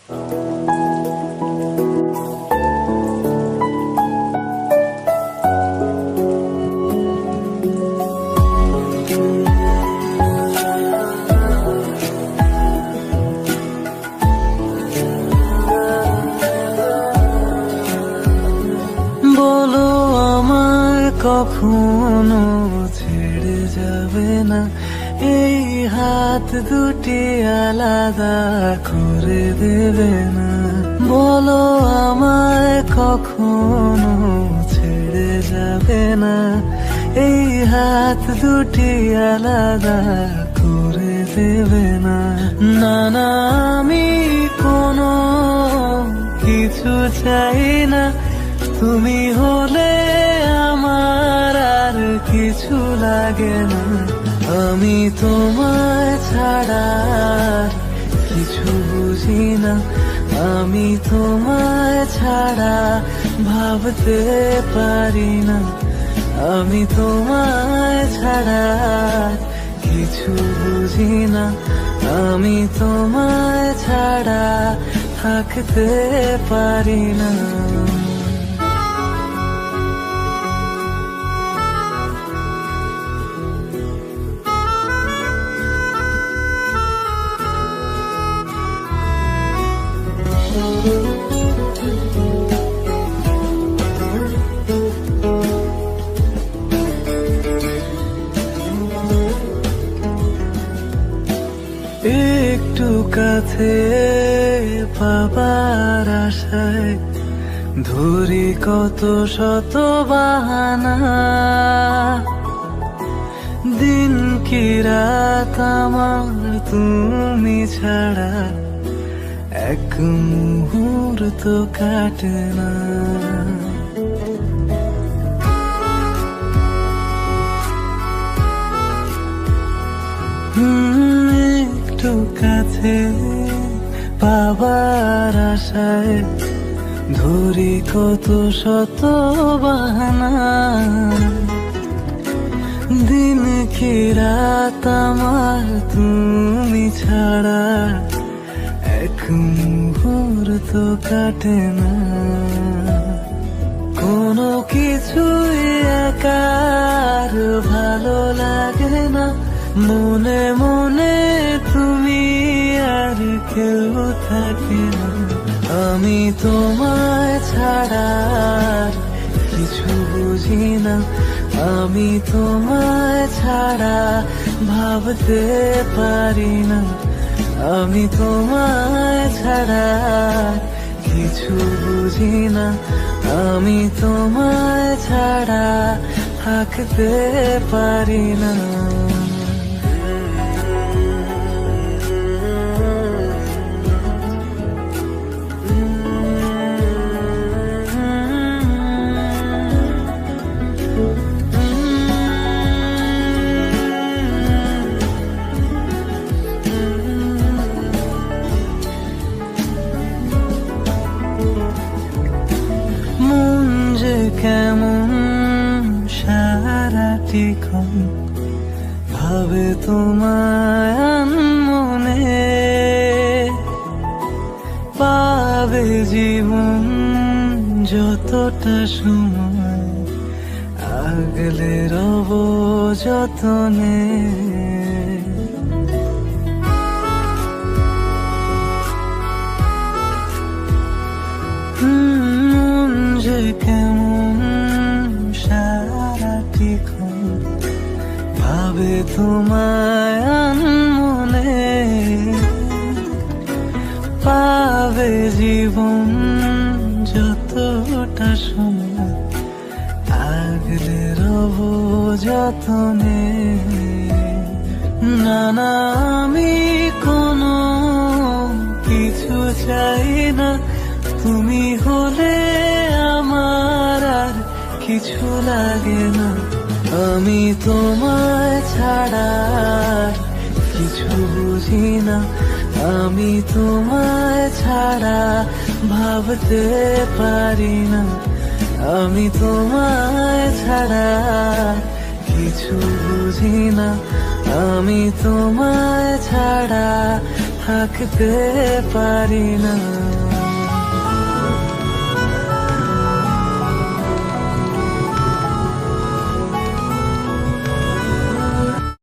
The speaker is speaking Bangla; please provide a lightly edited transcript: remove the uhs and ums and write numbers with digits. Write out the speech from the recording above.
বলো আমায় কখনো ছেড়ে যাবে না, এই হাত দুটি আলাদা করে দেবে না। বলো আমায় কখনো ছেড়ে যাবে না, এই হাত দুটি আলাদা করে দেবে না। না না, আমি কোনো কিছু চাই না, তুমি হলে আমার আর কিছু লাগে না। আমি তোমায় ছাড়া আর কিছু বুঝি না, আমি তোমায় ছাড়া ভাবতে পারি না। আমি তোমায় ছাড়া আর কিছু বুঝি না, আমি তোমায় ছাড়া থাকতে পারি না। একটু কাছে পাবার আশায় ধরি কত শত বাহানা, দিন কি রাত আমার তুমি ছাড়া এক মুহূর্ত কাটে না। একটু কাছে পাবার আশায় ধরি কত শত বাহানা, দিন কি রাত আমার তুমি ছাড়া এক মুহূর্ত কাটে না। কোনো কিছুই একার ভালো লাগে না, মনে মনে তুমি আর কেউ থাকে না। আমি তোমায় ছাড়া আর কিছু বুঝি না, আমি তোমায় ছাড়া ভাবতে পারি না। আমি তোমায় ছাড়া কিছু বুঝি না, আমি তোমায় ছাড়া থাকতে পারি না। কেমন সারাটিক্ষণ ভাবে তোমায় মনে, পাবে জীবন যতটা সময় আগলে রব যতনে। কেমন সারাটিক্ষণ ভাবে তোমায় মনে, পাবে জীবন যতটা সময় আগলে রব যতনে। না না, আমি কোনো কিছু চাই না, তুমি হলে আমার আর কিছু লাগে না। আমি তোমায় ছাড়া কিছু বুঝি না, আমি তোমায় ছাড়া ভাবতে পারি না। আমি তোমায় ছাড়া কিছু বুঝি না, আমি তোমায় ছাড়া থাকতে পারি না।